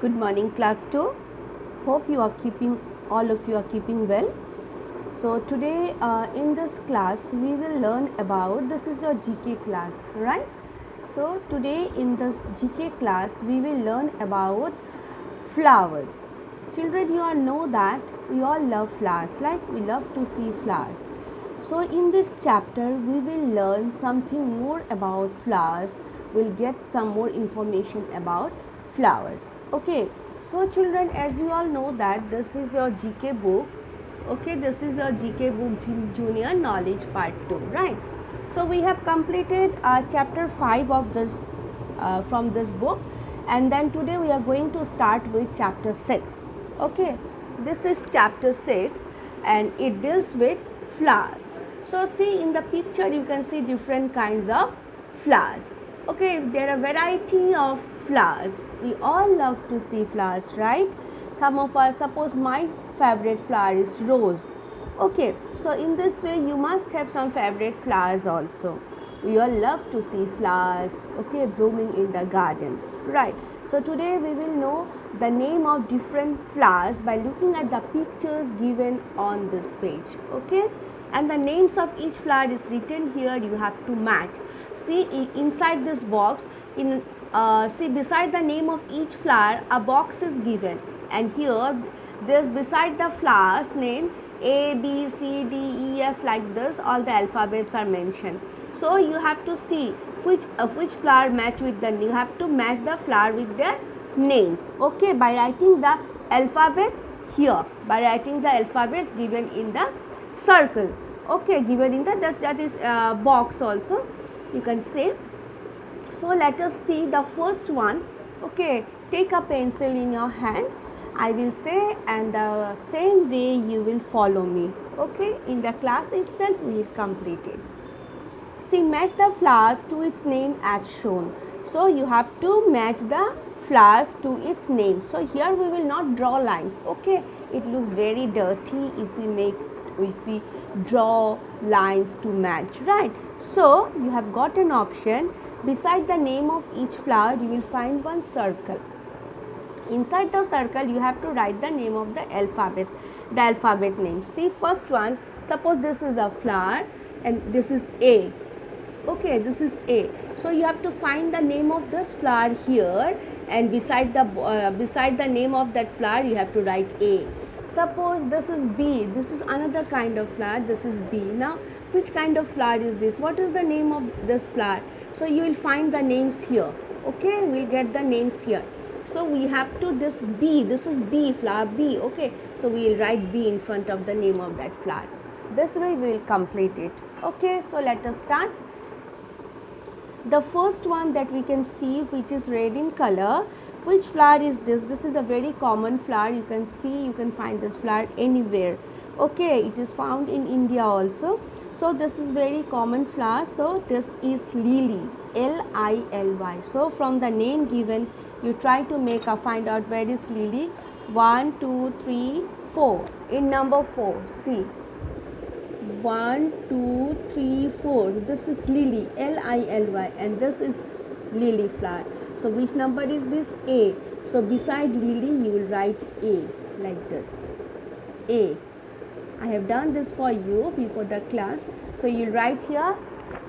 Good morning, class 2. Hope all of you are keeping well. So today in this class we will learn about, this is your GK class, right? So today in this GK class we will learn about flowers. Children, you all know that we all love flowers, like we love to see flowers. So in this chapter we will learn something more about flowers. We'll get some more information about flowers. Okay, so children, as you all know that this is your GK book. Okay, this is your GK book, Junior Knowledge Part 2, right? So we have completed chapter 5 of this from this book, and then today we are going to start with chapter 6. Okay, this is chapter 6 and it deals with flowers. So see, in the picture you can see different kinds of flowers. Okay, there are variety of flowers. We all love to see flowers, right? Some of us, suppose my favorite flower is rose. Okay, so in this way you must have some favorite flowers also. We all love to see flowers, okay, blooming in the garden, right? So today we will know the name of different flowers by looking at the pictures given on this page, okay? And the names of each flower is written here. You have to match. See, inside this box, see, beside the name of each flower a box is given, and here there's beside the flower's name A, B, C, D, E, F, like this all the alphabets are mentioned. So you have to see which flower match with the, you have to match the flower with their names, okay, by writing the alphabets here, by writing the alphabets given in the circle, okay, given in the that is box also, you can say. So let us see the first one. Okay, take a pencil in your hand, I will say, and the same way you will follow me. Okay, in the class itself we will complete it. See, match the flowers to its name as shown. So you have to match the flowers to its name. So here we will not draw lines. Okay, it looks very dirty if we draw lines to match, right? So you have got an option. Beside the name of each flower you will find one circle. Inside the circle you have to write the name of the alphabet name. See, first one, suppose this is a flower and this is A. Okay, this is A. So you have to find the name of this flower here, and beside the name of that flower you have to write A. Suppose this is B. This is another kind of flower. This is B. Now, which kind of flower is this? What is the name of this flower? So you will find the names here. Okay, we'll get the names here. So we have to, this B, this is B, flower B. Okay, so we will write B in front of the name of that flower. This way we will complete it. Okay, so let us start. The first one that we can see, which is red in color, which flower is this? This is a very common flower. You can see, you can find this flower anywhere. Okay, it is found in India also. So this is very common flower. So this is lily, Lily. So from the name given, you try to find out where is lily. 1, 2, 3, 4. In number 4, see. 1, 2, 3, 4. This is lily, Lily, and this is lily flower. So which number is this? A. So beside lily you will write A, like this. A. I have done this for you before the class. So you will write here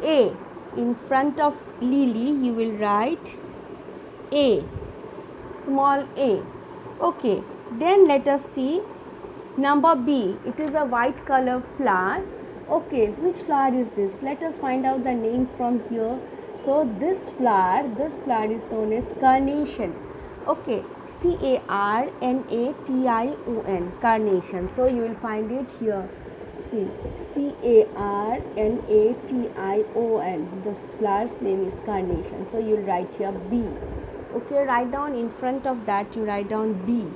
A. In front of lily you will write A, small a. Okay, then let us see number B. It is a white color flower. Okay, which flower is this? Let us find out the name from here. So this flower is known as carnation. Okay, Carnation, carnation. So you will find it here. See, Carnation. This flower's name is carnation. So you will write here B. Okay, write down in front of that, you write down B.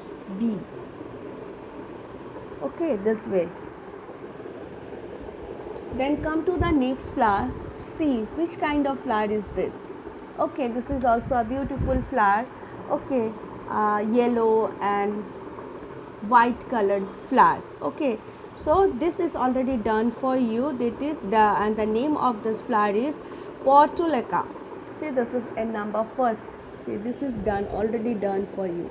Okay, this way. Then come to the next flower. See, which kind of flower is this? Okay, this is also a beautiful flower. Okay, yellow and white colored flowers. Okay, so this is already done for you. The name of this flower is Portulaca. See, this is a number first. See, this is already done for you.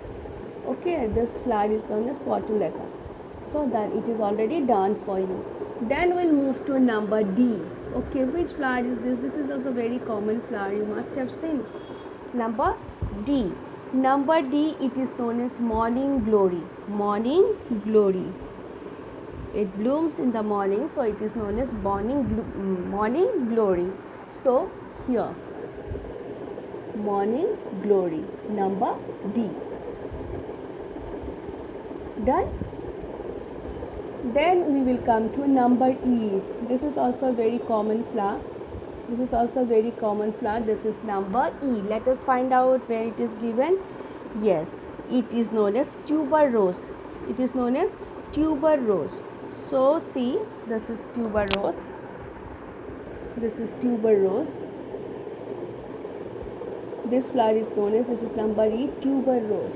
Okay, this flower is known as Portulaca. So then it is already done for you. Then we'll move to number D. Okay, which flower is this? This is also very common flower, you must have seen. Number D. Number D, it is known as morning glory. Morning glory. It blooms in the morning, so it is known as morning glory. So here, morning glory, number D. Done. Then we will come to number E. This is also a very common flower. This is also a very common flower. This is number E. Let us find out where it is given. Yes, it is known as tuberose. It is known as tuberose. So see, this is tuberose. This is tuberose. This flower is known as, this is number E, tuberose.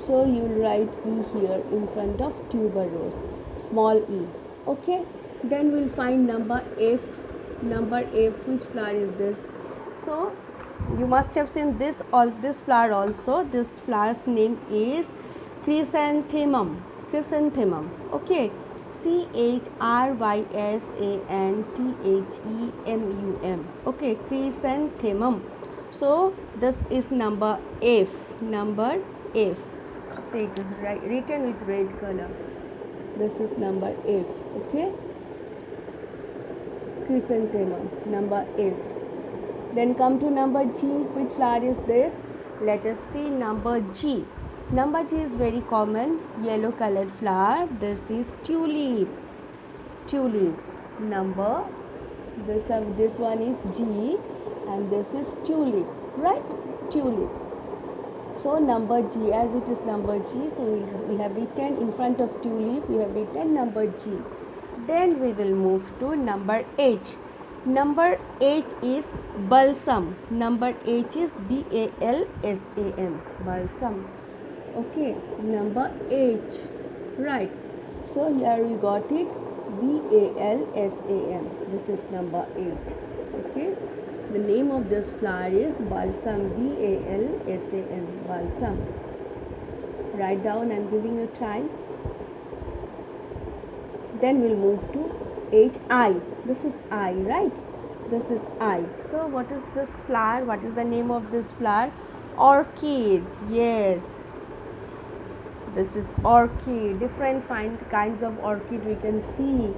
So you will write E here in front of tuberose, small e. Okay. Then we'll find number F. Number F, which flower is this? So you must have seen this flower also. This flower's name is chrysanthemum. Chrysanthemum. Okay. CHRYSANTHEMUM. Okay, chrysanthemum. So this is number F. Number F. See, it is written with red color. This is number F. Okay. Chrysanthemum. Number F. Then come to number G. Which flower is this? Let us see number G. Number G is very common, yellow colored flower. This is tulip. Tulip. Number, this one is G and this is tulip, right? Tulip. So number G, as it is number G, so we have written in front of tulip, we have written number G. Then we will move to number H. Number H is balsam. Number H is BALSAM. Balsam. Okay, number H. Right. So here we got it, BALSAM. This is number 8. Okay. The name of this flower is balsam, BALSAM. Balsam. Write down, I am giving you time. Then we'll move to HI. This is I, right? This is I. So what is this flower? What is the name of this flower? Orchid. Yes. This is orchid. Different kinds of orchid we can see.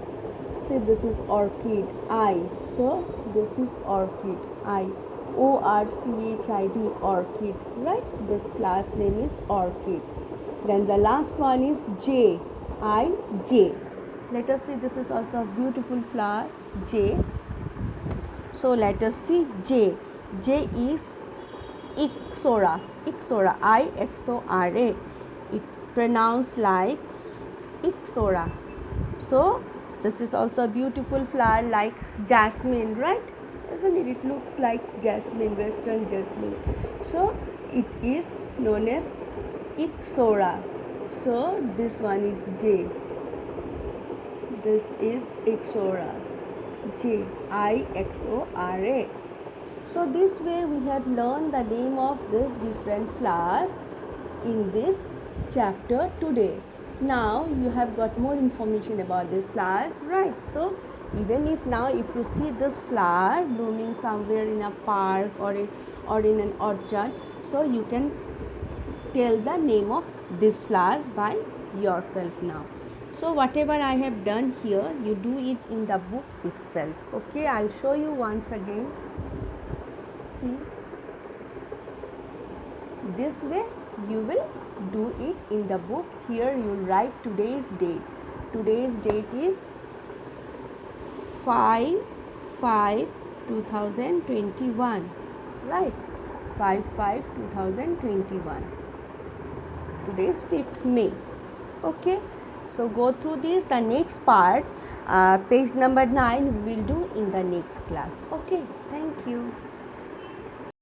See, this is orchid. I. So this is orchid. I. ORCHID. Orchid. Right? This flower's name is orchid. Then the last one is J. J. Let us see, this is also a beautiful flower, J. So let us see J. J is Ixora. Ixora, IXORA. It pronounced like Ixora. So this is also a beautiful flower like jasmine, right? Doesn't it? It looks like jasmine, western jasmine. So it is known as Ixora. So this one is J. This is Ixora. J, IXORA. So this way we have learned the name of these different flowers in this chapter today. Now you have got more information about these flowers, right? So even if now if you see this flower blooming somewhere in a park or in an orchard, so you can tell the name of these flowers by yourself now. So whatever I have done here, you do it in the book itself. Okay, I'll show you once again. See, this way you will do it in the book. Here you write today's date. Today's date is 5/5/2021. Right? 5/5/2021. Today is 5th May. Okay. So go through this. The next part, page number 9, we will do in the next class. Okay. Thank you.